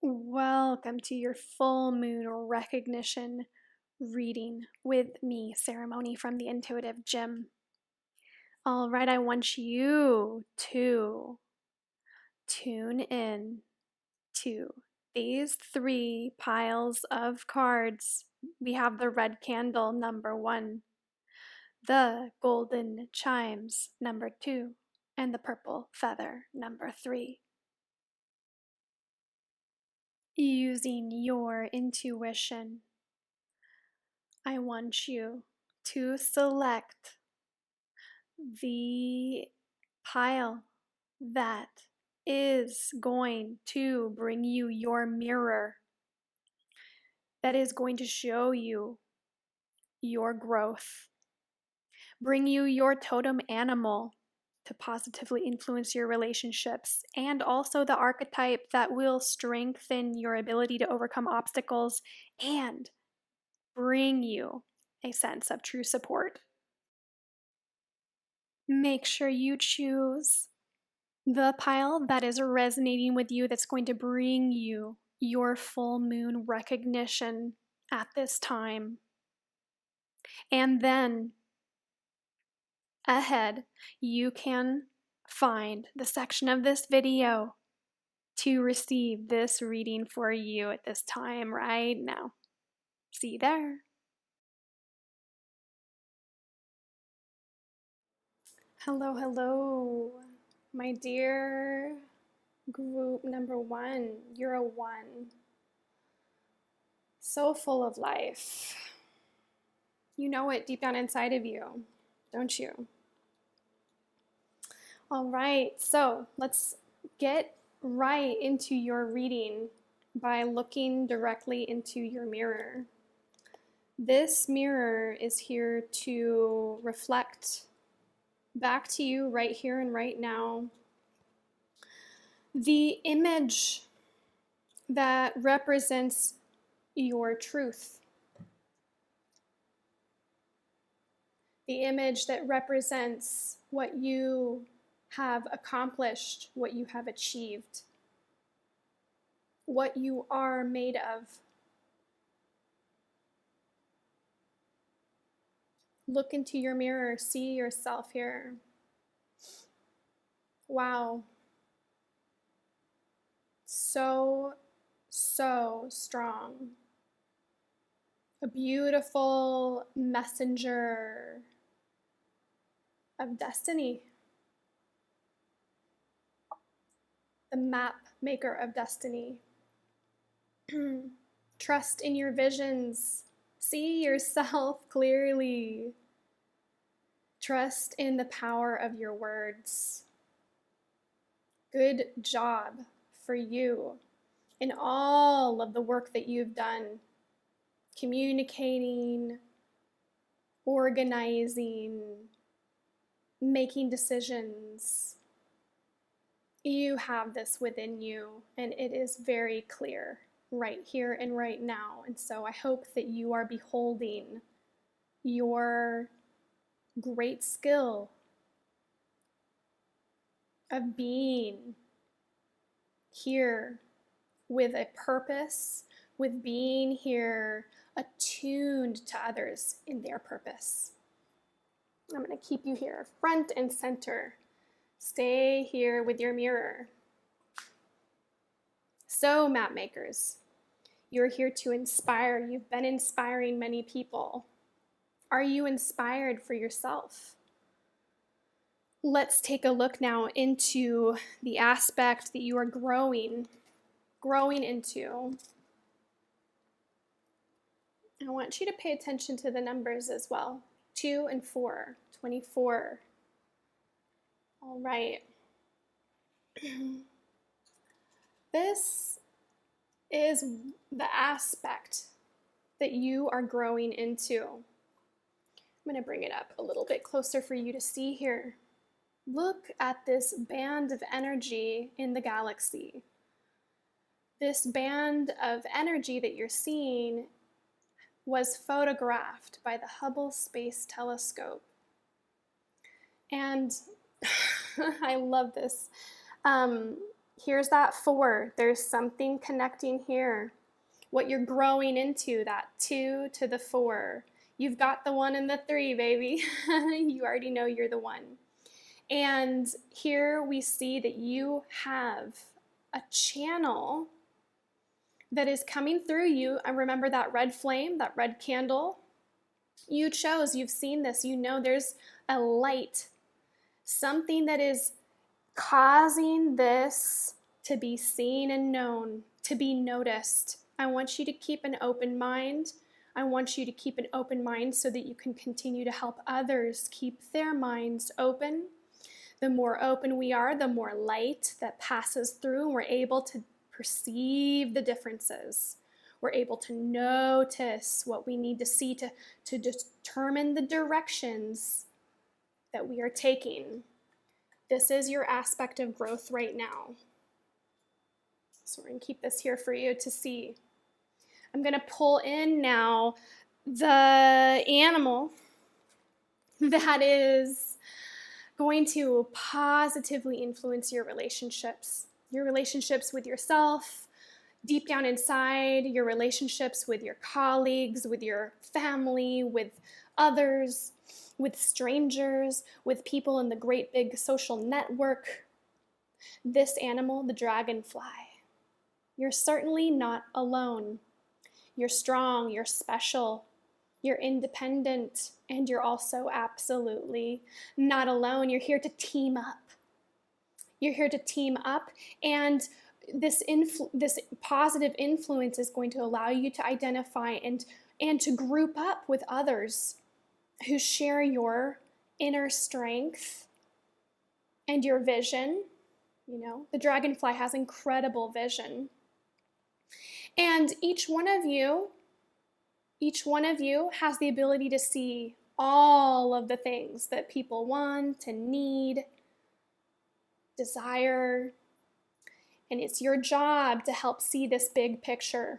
Welcome to your full moon recognition reading with me, Sarahmony from the Intuitive Gym. All right, I want you to tune in to these 3 piles of cards. We have the red candle, number 1, the golden chimes, number 2, and the purple feather, number 3. Using your intuition, I want you to select the pile that is going to bring you your mirror, that is going to show you your growth, bring you your totem animal to positively influence your relationships, and also the archetype that will strengthen your ability to overcome obstacles and bring you a sense of true support. Make sure you choose the pile that is resonating with you, that's going to bring you your full moon recognition at this time. And then ahead, you can find the section of this video to receive this reading for you at this time right now. See you there. Hello, hello, my dear group number 1. You're a 1. So full of life. You know it deep down inside of you, don't you? All right, so let's get right into your reading by looking directly into your mirror. This mirror is here to reflect back to you right here and right now the image that represents your truth. The image that represents what you have accomplished, what you have achieved, what you are made of. Look into your mirror, see yourself here. Wow. So strong. A beautiful messenger of destiny. The map maker of destiny. Trust in your visions. See yourself clearly. Trust in the power of your words. Good job for you in all of the work that you've done, communicating, organizing, making decisions. You have this within you, and it is very clear right here and right now. And so I hope that you are beholding your great skill of being here with a purpose, with being here attuned to others in their purpose. I'm going to keep you here front and center. Stay here with your mirror. So, map makers, you're here to inspire. You've been inspiring many people. Are you inspired for yourself? Let's take a look now into the aspect that you are growing into. I want you to pay attention to the numbers as well. 2 and 4, 24. All right. This is the aspect that you are growing into. I'm going to bring it up a little bit closer for you to see here. Look at this band of energy in the galaxy. This band of energy that you're seeing was photographed by the Hubble Space Telescope. And I love this. Here's that 4. There's something connecting here. What you're growing into, that 2 to the 4. You've got the 1 and the 3, baby. You already know you're the 1. And here we see that you have a channel that is coming through you. And remember that red flame, that red candle? You chose, you've seen this, you know there's a light, something that is causing this to be seen and known, to be noticed. I want you to keep an open mind. I want you to keep an open mind so that you can continue to help others keep their minds open. The more open we are, the more light that passes through, and we're able to perceive the differences. We're able to notice what we need to see to determine the directions that we are taking. This is your aspect of growth right now. So we're going to keep this here for you to see. I'm going to pull in now the animal that is going to positively influence your relationships with yourself, deep down inside, your relationships with your colleagues, with your family, with others, with strangers, with people in the great big social network. This animal, the dragonfly, you're certainly not alone. You're strong, you're special, you're independent, and you're also absolutely not alone. You're here to team up. You're here to team up, and this positive influence is going to allow you to identify and to group up with others who share your inner strength and your vision. You know, the dragonfly has incredible vision. And each one of you has the ability to see all of the things that people want and need, desire, and it's your job to help see this big picture.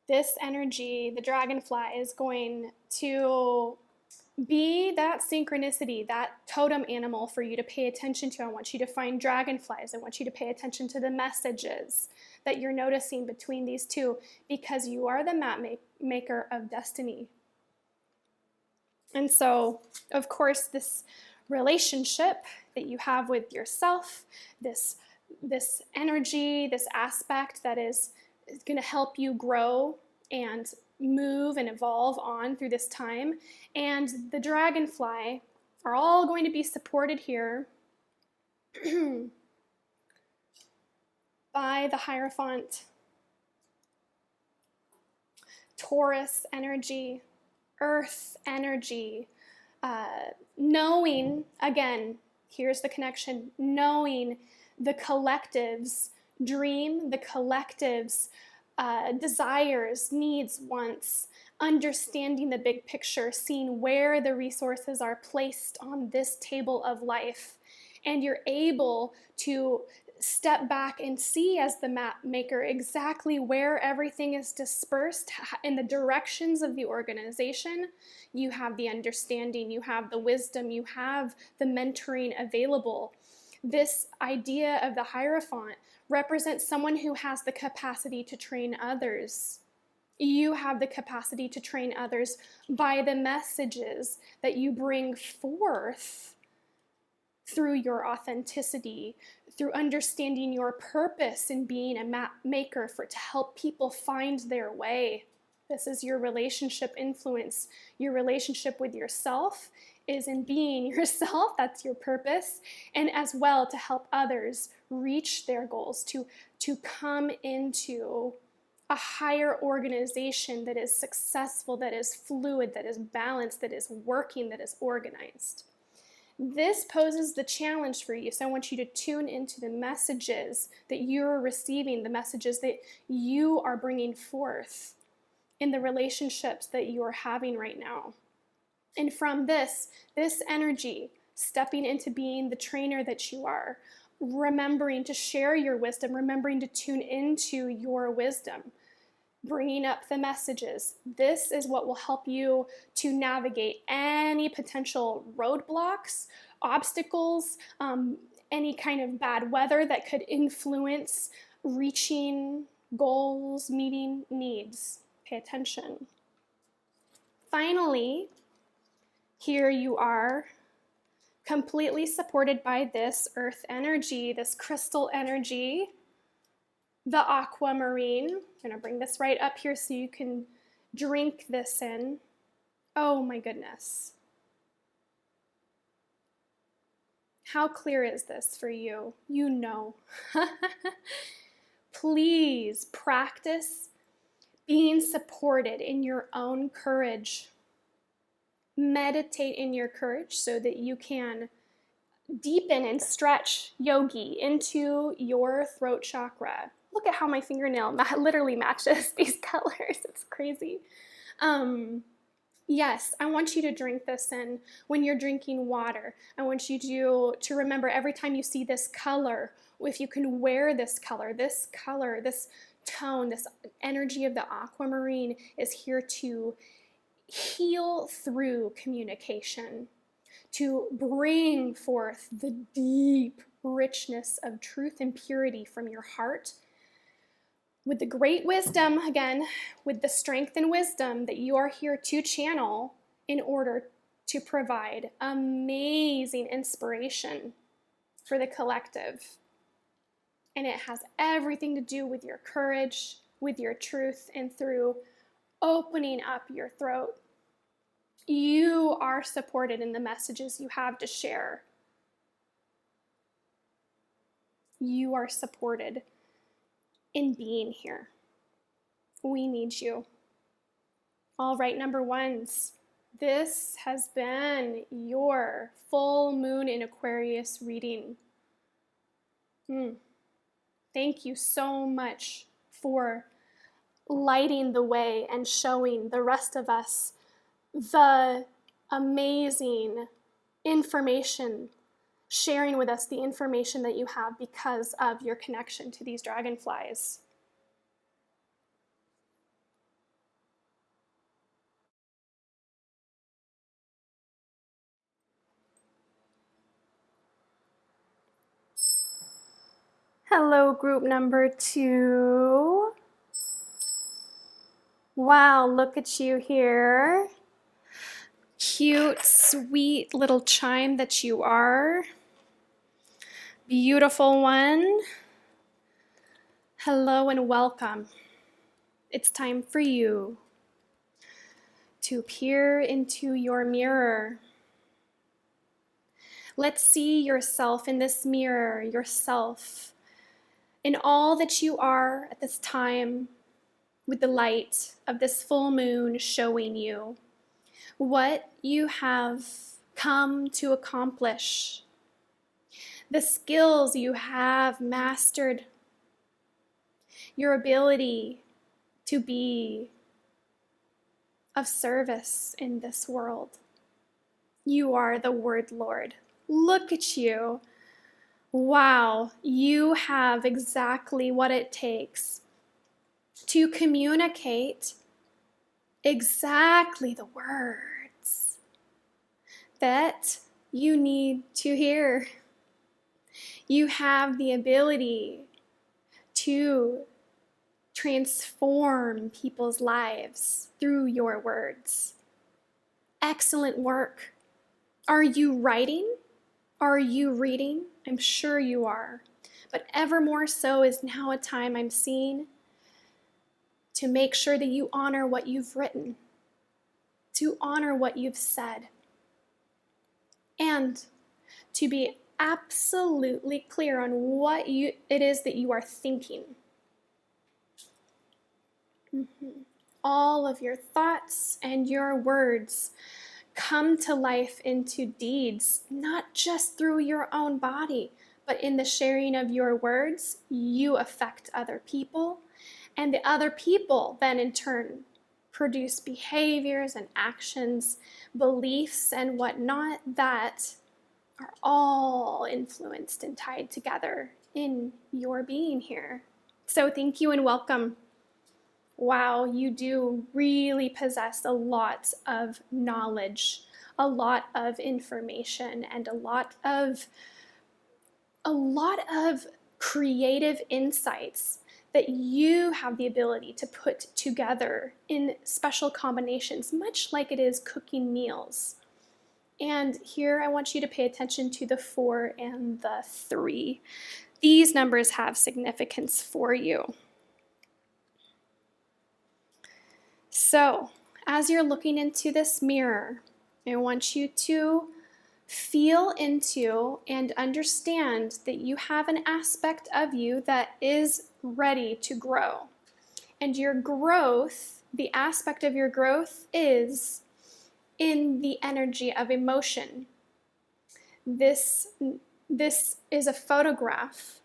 This energy, the dragonfly, is going to be that synchronicity, that totem animal for you to pay attention to. I want you to find dragonflies. I want you to pay attention to the messages that you're noticing between these two, because you are the map maker of destiny. And so, of course, this relationship that you have with yourself, this energy, this aspect that is going to help you grow and move and evolve on through this time, and the dragonfly are all going to be supported here by the Hierophant, Taurus energy, Earth energy, knowing, again, here's the connection, knowing the collective's dream, the collective's desires, needs, wants, understanding the big picture, seeing where the resources are placed on this table of life. And you're able to step back and see, as the map maker, exactly where everything is dispersed in the directions of the organization. You have the understanding, you have the wisdom, you have the mentoring available. This idea of the Hierophant represents someone who has the capacity to train others. You have the capacity to train others by the messages that you bring forth through your authenticity, through understanding your purpose in being a map maker to help people find their way. This is your relationship influence. Your relationship with yourself is in being yourself. That's your purpose. And as well, to help others reach their goals, to come into a higher organization that is successful, that is fluid, that is balanced, that is working, that is organized. This poses the challenge for you. So I want you to tune into the messages that you're receiving, the messages that you are bringing forth in the relationships that you're having right now. And from this energy, stepping into being the trainer that you are, remembering to share your wisdom, remembering to tune into your wisdom, bringing up the messages. This is what will help you to navigate any potential roadblocks, obstacles, any kind of bad weather that could influence reaching goals, meeting needs. Pay attention. Finally, here you are, completely supported by this earth energy, this crystal energy, the aquamarine. I'm going to bring this right up here so you can drink this in. Oh my goodness. How clear is this for you? You know. Please practice being supported in your own courage. Meditate in your courage so that you can deepen and stretch yogi into your throat chakra. Look at how my fingernail literally matches these colors. It's crazy. Yes, I want you to drink this in when you're drinking water. I want you to remember every time you see this color, if you can wear this color, this tone, this energy of the aquamarine is here to heal through communication, to bring forth the deep richness of truth and purity from your heart with the great wisdom, again, with the strength and wisdom that you are here to channel in order to provide amazing inspiration for the collective. And it has everything to do with your courage, with your truth, and through opening up your throat. You are supported in the messages you have to share. You are supported in being here. We need you. All right, number ones, this has been your full moon in Aquarius reading. Thank you so much for lighting the way and showing the rest of us the amazing information, sharing with us the information that you have because of your connection to these dragonflies. Hello, group number 2. Wow, look at you here. Cute, sweet little chime that you are. Beautiful one. Hello and welcome. It's time for you to peer into your mirror. Let's see yourself in this mirror, yourself, in all that you are at this time, with the light of this full moon showing you what you have come to accomplish, the skills you have mastered, your ability to be of service in this world. You are the word Lord. Look at you. Wow, you have exactly what it takes to communicate exactly the words that you need to hear. You have the ability to transform people's lives through your words. Excellent work. Are you writing? Are you reading? I'm sure you are. But ever more so is now a time I'm seeing to make sure that you honor what you've written, to honor what you've said, and to be absolutely clear on what it is that you are thinking. All of your thoughts and your words come to life into deeds, not just through your own body, but in the sharing of your words, you affect other people, and the other people then in turn produce behaviors and actions, beliefs and whatnot that are all influenced and tied together in your being here. So thank you and welcome. Wow, you do really possess a lot of knowledge, a lot of information, and a lot of a lot of creative insights that you have the ability to put together in special combinations, much like it is cooking meals. And here I want you to pay attention to the 4 and the 3. These numbers have significance for you. So, as you're looking into this mirror, I want you to feel into and understand that you have an aspect of you that is ready to grow. And your growth, the aspect of your growth is in the energy of emotion. This is a photograph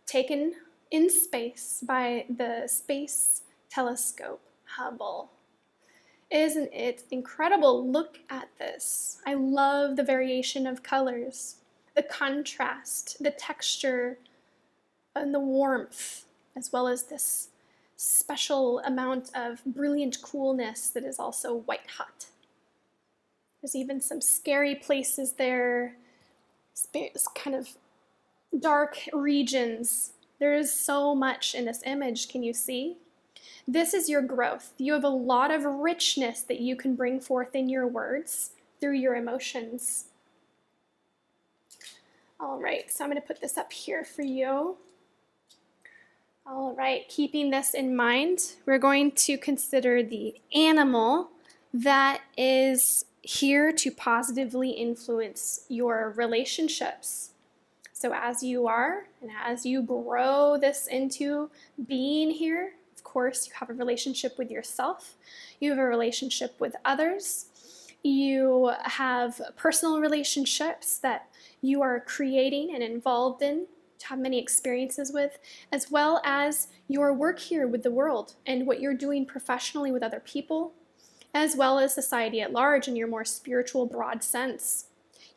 taken in space by the Space Telescope Hubble. Isn't it incredible? Look at this. I love the variation of colors, the contrast, the texture, and the warmth, as well as this special amount of brilliant coolness that is also white hot. There's even some scary places there, kind of dark regions. There is so much in this image, can you see? This is your growth. You have a lot of richness that you can bring forth in your words through your emotions. All right, so I'm going to put this up here for you. All right, keeping this in mind, we're going to consider the animal that is here to positively influence your relationships. So as you are, and as you grow this into being here, of course, you have a relationship with yourself, you have a relationship with others, you have personal relationships that you are creating and involved in, to have many experiences with, as well as your work here with the world and what you're doing professionally with other people, as well as society at large in your more spiritual, broad sense.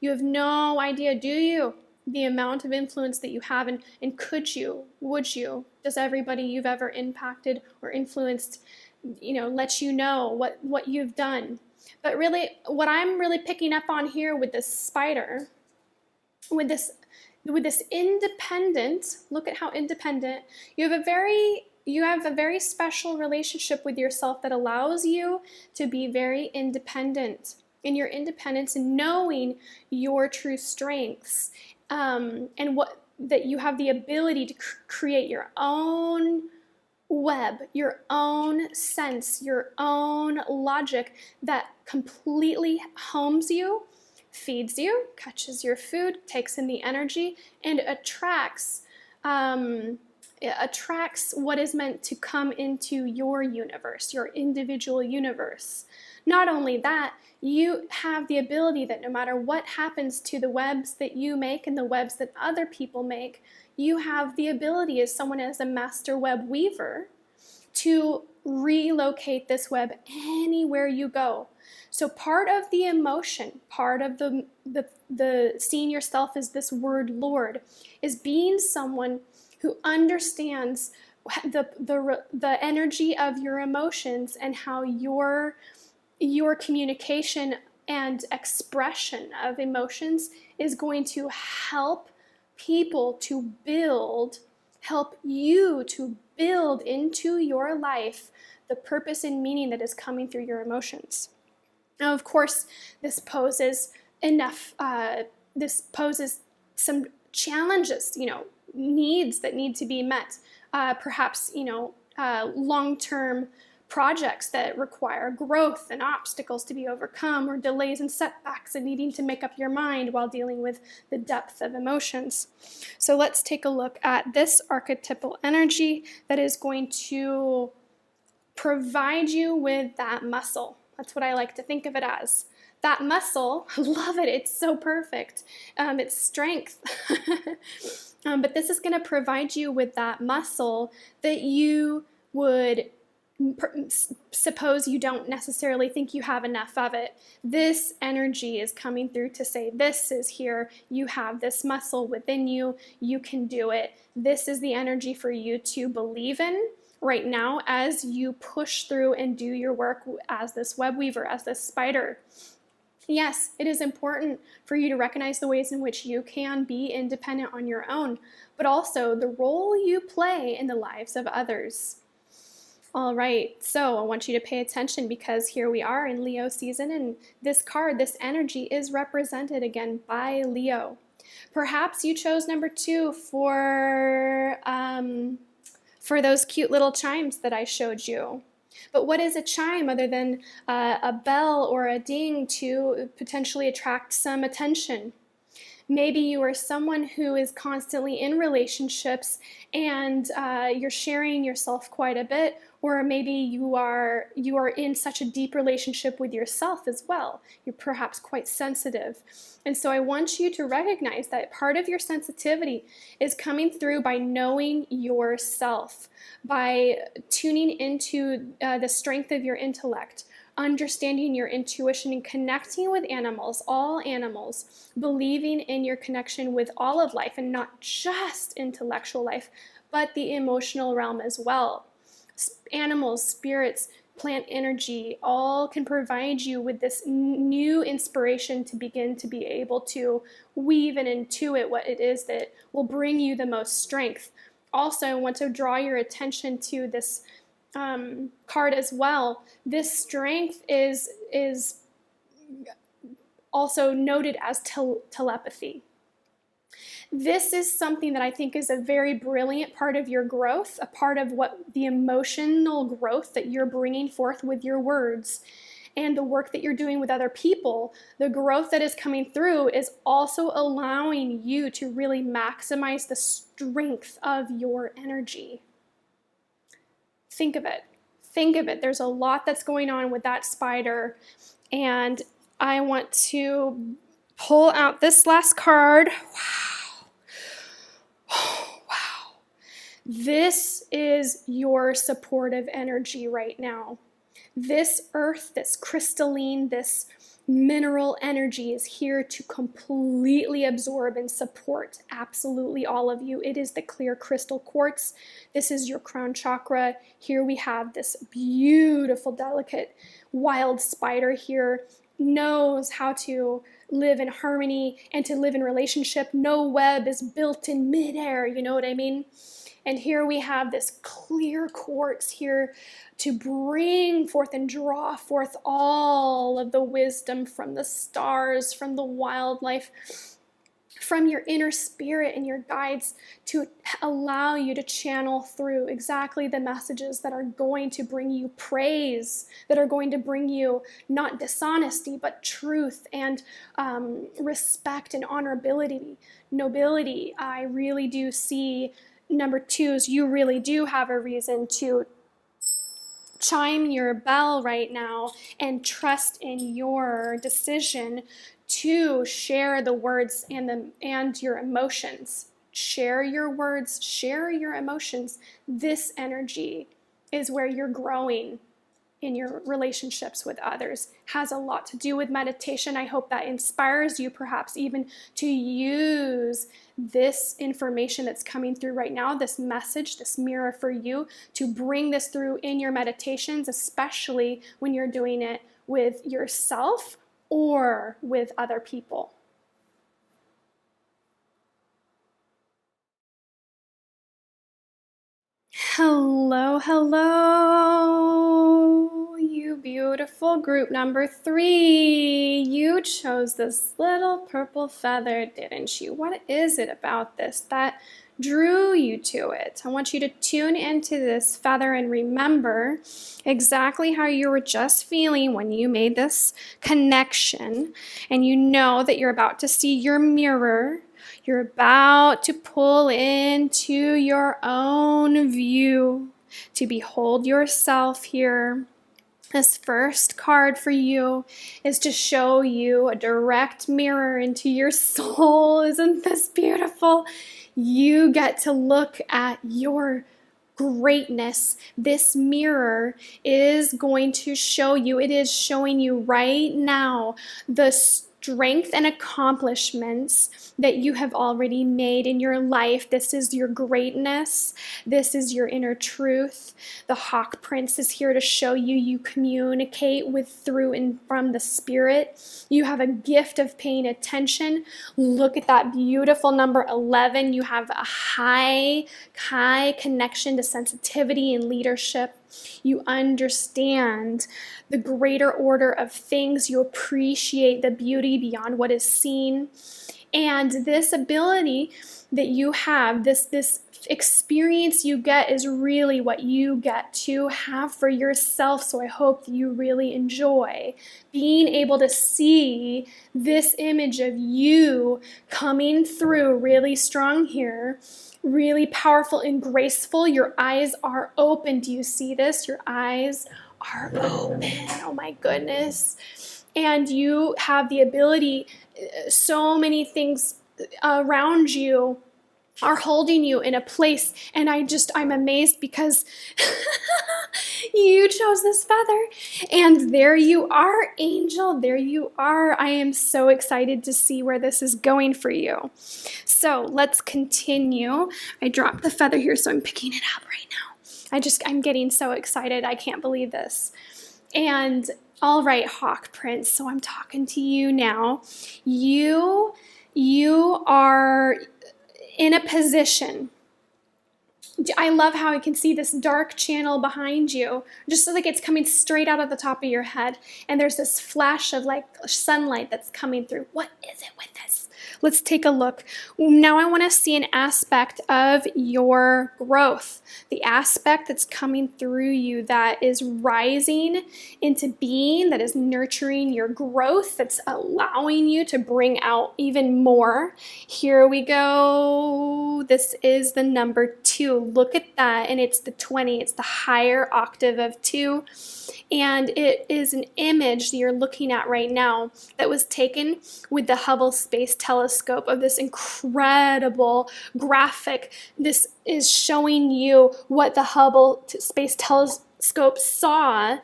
You have no idea, do you, the amount of influence that you have, and could you, would you, does everybody you've ever impacted or influenced, let you know what you've done. But really, what I'm really picking up on here with this spider, with this independent, look at how independent, you have a very special relationship with yourself that allows you to be very independent. In your independence and knowing your true strengths, and that you have the ability to create your own web, your own sense, your own logic that completely homes you, feeds you, catches your food, takes in the energy, and attracts what is meant to come into your universe, your individual universe. Not only that, you have the ability that no matter what happens to the webs that you make and the webs that other people make, you have the ability as someone as a master web weaver to relocate this web anywhere you go. So part of the emotion, part of the seeing yourself as this word Lord, is being someone who understands the energy of your emotions and how your communication and expression of emotions is going to help people to help you to build into your life the purpose and meaning that is coming through your emotions. Now, of course, this poses some challenges, needs that need to be met, perhaps, long-term projects that require growth and obstacles to be overcome, or delays and setbacks and needing to make up your mind while dealing with the depth of emotions. So let's take a look at this archetypal energy that is going to provide you with that muscle. That's what I like to think of it as. That muscle, I love it, it's so perfect. It's strength. But this is going to provide you with that muscle that you would suppose you don't necessarily think you have enough of it. This energy is coming through to say, this is here, you have this muscle within you, you can do it. This is the energy for you to believe in right now as you push through and do your work as this web weaver, as this spider. Yes, it is important for you to recognize the ways in which you can be independent on your own, but also the role you play in the lives of others. All right, so I want you to pay attention because here we are in Leo season, and this card, this energy is represented again by Leo. Perhaps you chose number 2 for those cute little chimes that I showed you. But what is a chime other than a bell or a ding to potentially attract some attention? Maybe you are someone who is constantly in relationships and you're sharing yourself quite a bit, or maybe you are in such a deep relationship with yourself as well. You're perhaps quite sensitive. And so I want you to recognize that part of your sensitivity is coming through by knowing yourself, by tuning into the strength of your intellect, understanding your intuition and connecting with animals, all animals, believing in your connection with all of life and not just intellectual life, but the emotional realm as well. Animals, spirits, plant energy, all can provide you with this new inspiration to begin to be able to weave and intuit what it is that will bring you the most strength. Also, I want to draw your attention to this card as well. This strength is also noted as telepathy. This is something that I think is a very brilliant part of your growth, a part of what the emotional growth that you're bringing forth with your words and the work that you're doing with other people. The growth that is coming through is also allowing you to really maximize the strength of your energy. Think of it. Think of it. There's a lot that's going on with that spider. And I want to pull out this last card. Wow. Oh, wow. This is your supportive energy right now. This earth, this crystalline, this mineral energy is here to completely absorb and support absolutely all of you. It is the clear crystal quartz. This is your crown chakra. Here we have this beautiful, delicate, wild spider here, knows how to live in harmony and to live in relationship. No web is built in midair, you know what I mean? And here we have this clear quartz here to bring forth and draw forth all of the wisdom from the stars, from the wildlife, from your inner spirit and your guides to allow you to channel through exactly the messages that are going to bring you praise, that are going to bring you not dishonesty, but truth and respect and honorability, nobility. I really do see number 2s, you really do have a reason to chime your bell right now and trust in your decision to share the words and your emotions. Share your words, share your emotions. This energy is where you're growing in your relationships with others. Has a lot to do with meditation. I hope that inspires you perhaps even to use this information that's coming through right now, this message, this mirror for you, to bring this through in your meditations, especially when you're doing it with yourself or with other people. Hello, hello, you beautiful group number 3. You chose this little purple feather, didn't you? What is it about this that drew you to it? I want you to tune into this feather and remember exactly how you were just feeling when you made this connection, and you know that you're about to see your mirror. You're about to pull into your own view, to behold yourself here. This first card for you is to show you a direct mirror into your soul. Isn't this beautiful? You get to look at your greatness. This mirror is going to show you, it is showing you right now the strength and accomplishments that you have already made in your life. This is your greatness. This is your inner truth. The Hawk Prince is here to show you you communicate with, through, and from the Spirit. You have a gift of paying attention. Look at that beautiful number 11. You have a high connection to sensitivity and leadership. You understand the greater order of things. You appreciate the beauty beyond what is seen. And this ability that you have, this experience you get, is really what you get to have for yourself. So I hope that you really enjoy being able to see this image of you coming through really strong here, really powerful and graceful. Your eyes are open. Do you see this? Your eyes are open. Oh my goodness. And you have the ability, so many things around you are holding you in a place, and I'm amazed because you chose this feather, and there you are, angel, there you are. I am so excited to see where this is going for you. So let's continue. I dropped the feather here, so I'm picking it up right now. I'm getting so excited. I can't believe this. And all right, Hawk Prince, so I'm talking to you now. You are in a position. I love how I can see this dark channel behind you, just like it's coming straight out of the top of your head. And there's this flash of like sunlight that's coming through. What is it with this? Let's take a look. Now I want to see an aspect of your growth, the aspect that's coming through you that is rising into being, that is nurturing your growth, that's allowing you to bring out even more. Here we go. This is the number 2. Look at that, and it's the 20. It's the higher octave of 2. And it is an image that you're looking at right now that was taken with the Hubble Space Telescope of this incredible graphic. This is showing you what the Hubble Space Telescope saw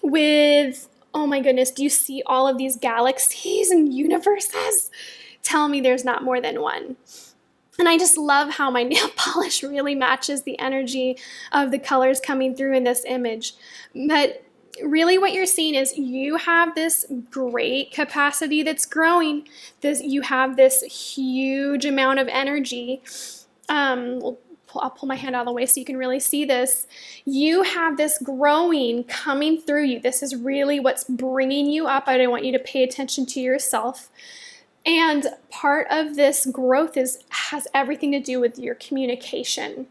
with, oh my goodness, do you see all of these galaxies and universes? Tell me there's not more than one. And I just love how my nail polish really matches the energy of the colors coming through in this image. But really what you're seeing is you have this great capacity that's growing. You have this huge amount of energy. I'll pull my hand out of the way so you can really see this. You have this growing coming through you. This is really what's bringing you up. I want you to pay attention to yourself. And part of this growth has everything to do with your communication,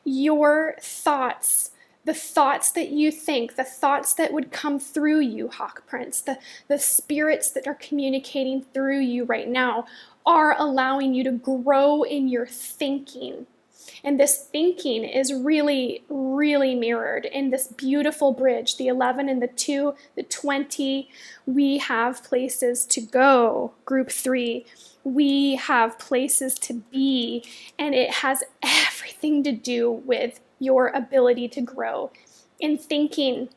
your thoughts, the thoughts that you think, the thoughts that would come through you, Hawk Prince, the spirits that are communicating through you right now are allowing you to grow in your thinking. And this thinking is really, really mirrored in this beautiful bridge, the 11 and the 2, the 20. We have places to go, group 3. We have places to be, and it has everything to do with your ability to grow in thinking,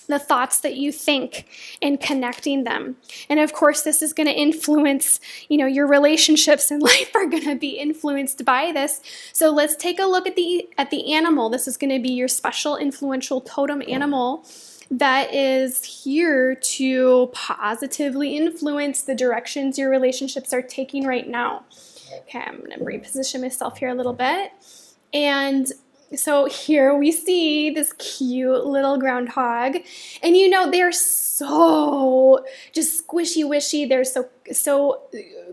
the thoughts that you think, and connecting them. And of course, this is going to influence, your relationships in life are going to be influenced by this. So let's take a look at the animal. This is going to be your special influential totem animal that is here to positively influence the directions your relationships are taking right now. Okay, I'm going to reposition myself here a little bit. And so here we see this cute little groundhog, and they're so just squishy-wishy. They're so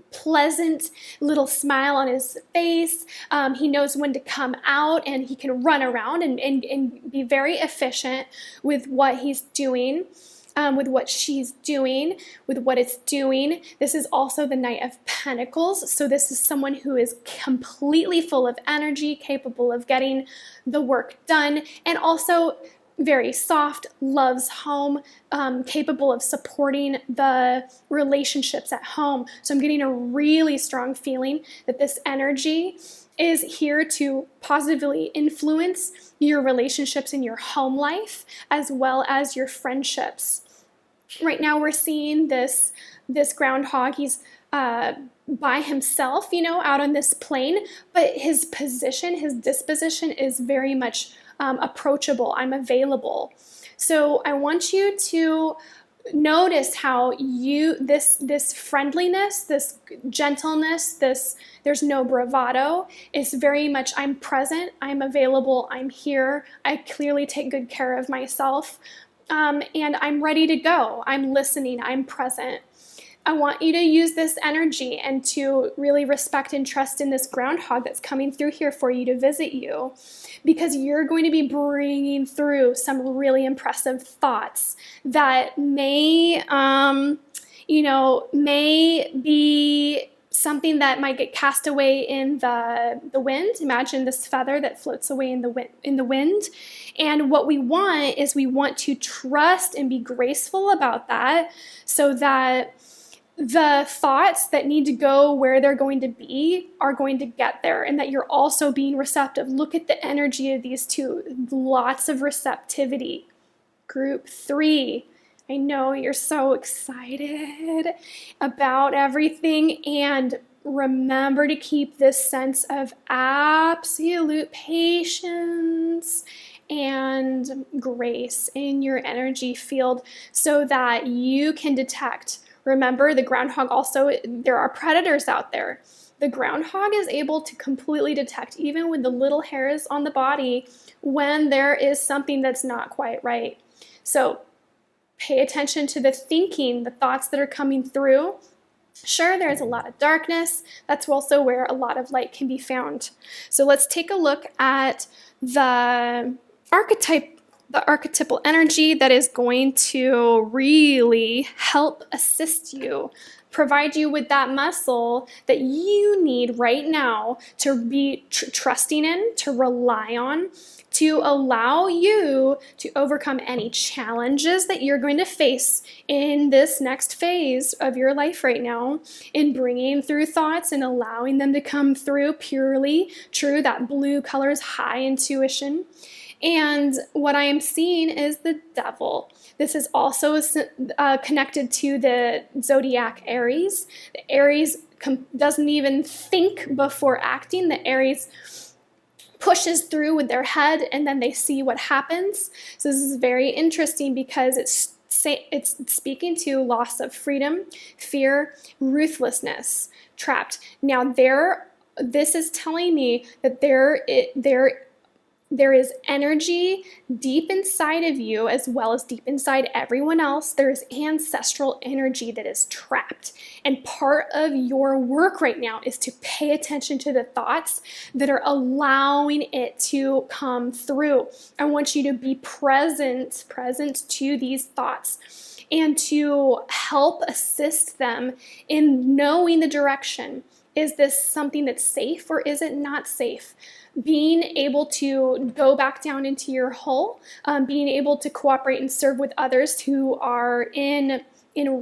pleasant, little smile on his face. He knows when to come out, and he can run around and be very efficient with what he's doing. With what she's doing, with what it's doing. This is also the Knight of Pentacles. So this is someone who is completely full of energy, capable of getting the work done, and also very soft, loves home, capable of supporting the relationships at home. So I'm getting a really strong feeling that this energy is here to positively influence your relationships in your home life, as well as your friendships. Right now we're seeing this groundhog. He's by himself, out on this plane, but his position, his disposition is very much approachable. I'm available. So I want you to notice how this friendliness, this gentleness, there's no bravado. It's very much, I'm present, I'm available, I'm here, I clearly take good care of myself, and I'm ready to go. I'm listening, I'm present. I want you to use this energy and to really respect and trust in this groundhog that's coming through here for you to visit you, because you're going to be bringing through some really impressive thoughts that may be something that might get cast away in the wind. Imagine this feather that floats away in the wind. And what we want is, we want to trust and be graceful about that, so that the thoughts that need to go where they're going to be are going to get there, and that you're also being receptive. Look at the energy of these two. Lots of receptivity. Group 3. I know you're so excited about everything, and remember to keep this sense of absolute patience and grace in your energy field, so that you can detect. Remember, the groundhog also, there are predators out there. The groundhog is able to completely detect, even with the little hairs on the body, when there is something that's not quite right. So pay attention to the thinking, the thoughts that are coming through. Sure, there's a lot of darkness. That's also where a lot of light can be found. So let's take a look at the archetypal energy that is going to really help assist you, provide you with that muscle that you need right now to be trusting in, to rely on, to allow you to overcome any challenges that you're going to face in this next phase of your life right now, in bringing through thoughts and allowing them to come through purely true. That blue color is high intuition. And what I am seeing is the devil. This is also connected to the zodiac Aries. The Aries doesn't even think before acting. The Aries pushes through with their head, and then they see what happens. So this is very interesting, because it's speaking to loss of freedom, fear, ruthlessness, trapped. Now this is telling me that there is energy deep inside of you, as well as deep inside everyone else. There is ancestral energy that is trapped. And part of your work right now is to pay attention to the thoughts that are allowing it to come through. I want you to be present to these thoughts, and to help assist them in knowing the direction. Is this something that's safe, or is it not safe? Being able to go back down into your hole, being able to cooperate and serve with others who are in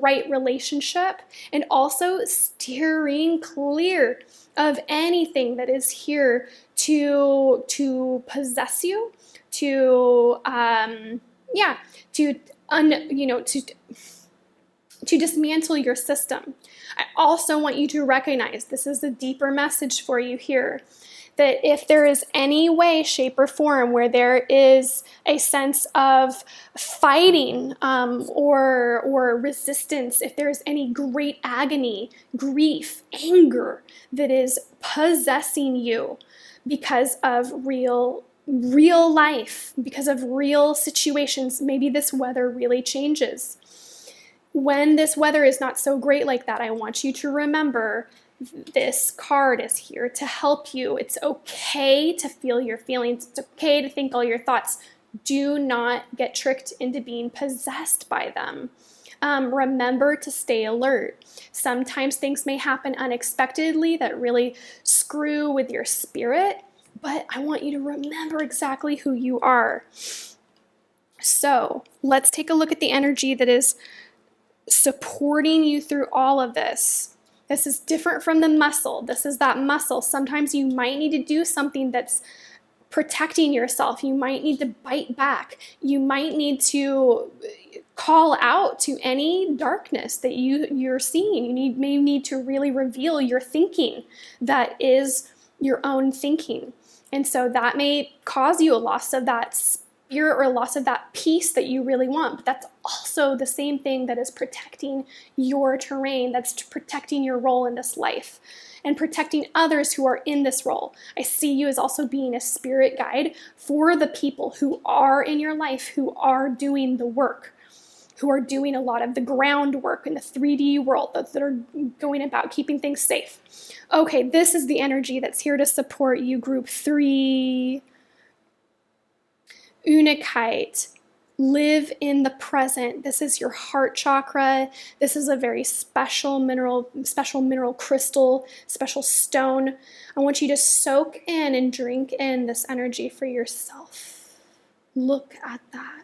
right relationship, and also steering clear of anything that is here to possess you, to dismantle your system. I also want you to recognize, this is a deeper message for you here, that if there is any way, shape, or form where there is a sense of fighting or resistance, if there is any great agony, grief, anger that is possessing you because of real life, because of real situations, maybe this weather really changes. When this weather is not so great like that, I want you to remember, this card is here to help you. It's okay to feel your feelings. It's okay to think all your thoughts. Do not get tricked into being possessed by them. Remember to stay alert. Sometimes things may happen unexpectedly that really screw with your spirit, but I want you to remember exactly who you are. So let's take a look at the energy that is supporting you through all of this. This is different from the muscle. This is that muscle. Sometimes you might need to do something that's protecting yourself. You might need to bite back. You might need to call out to any darkness that you're seeing. You may need to really reveal your thinking that is your own thinking. And so that may cause you a loss of that spirit or a loss of that peace that you really want. But that's also the same thing that is protecting your terrain, that's protecting your role in this life and protecting others who are in this role. I see you as also being a spirit guide for the people who are in your life, who are doing the work, who are doing a lot of the groundwork in the 3D world, that are going about keeping things safe. Okay, this is the energy that's here to support you, group 3. Unakite. Live in the present. This is your heart chakra. This is a very special mineral crystal, special stone. I want you to soak in and drink in this energy for yourself. Look at that.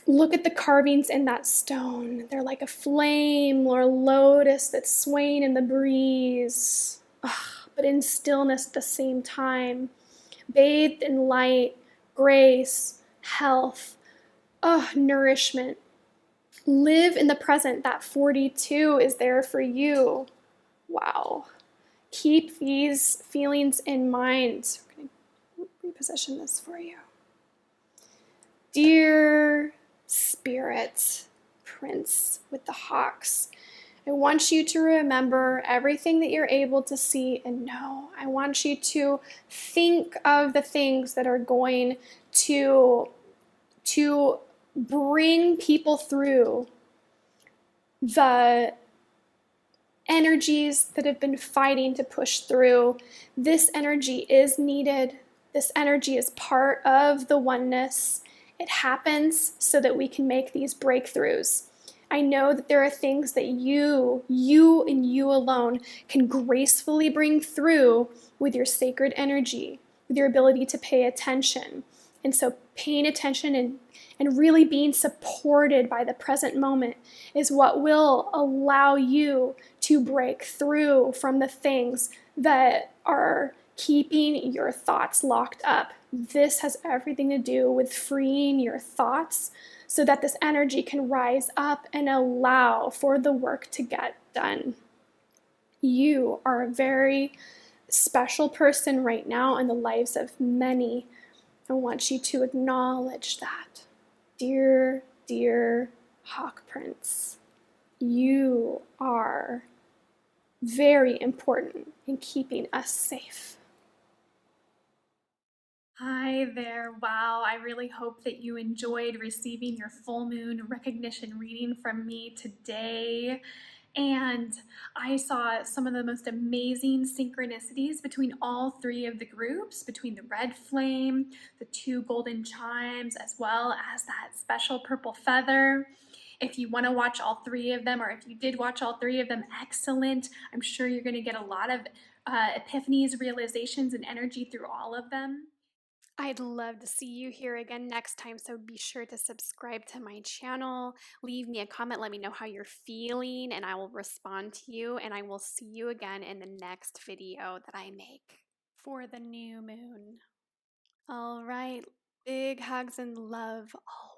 Look at the carvings in that stone. They're like a flame or a lotus that's swaying in the breeze, but in stillness at the same time. Bathed in light, grace, health, nourishment. Live in the present. That 42 is there for you. Wow. Keep these feelings in mind. We're going to reposition this for you. Dear Spirit, Prince with the hawks, I want you to remember everything that you're able to see and know. I want you to think of the things that are going to bring people through the energies that have been fighting to push through. This energy is needed. This energy is part of the oneness. It happens so that we can make these breakthroughs. I know that there are things that you and you alone can gracefully bring through with your sacred energy, with your ability to pay attention. And so paying attention and really being supported by the present moment is what will allow you to break through from the things that are keeping your thoughts locked up. This has everything to do with freeing your thoughts so that this energy can rise up and allow for the work to get done. You are a very special person right now in the lives of many. I want you to acknowledge that. Dear, dear Hawk Prince, you are very important in keeping us safe. Hi there. Wow, I really hope that you enjoyed receiving your full moon recognition reading from me today. And I saw some of the most amazing synchronicities between all 3 of the groups, between the red flame, the 2 golden chimes, as well as that special purple feather. If you want to watch all 3 of them, or if you did watch all 3 of them, excellent. I'm sure you're going to get a lot of epiphanies, realizations, and energy through all of them. I'd love to see you here again next time, so be sure to subscribe to my channel. Leave me a comment, let me know how you're feeling, and I will respond to you, and I will see you again in the next video that I make for the new moon. All right, big hugs and love always.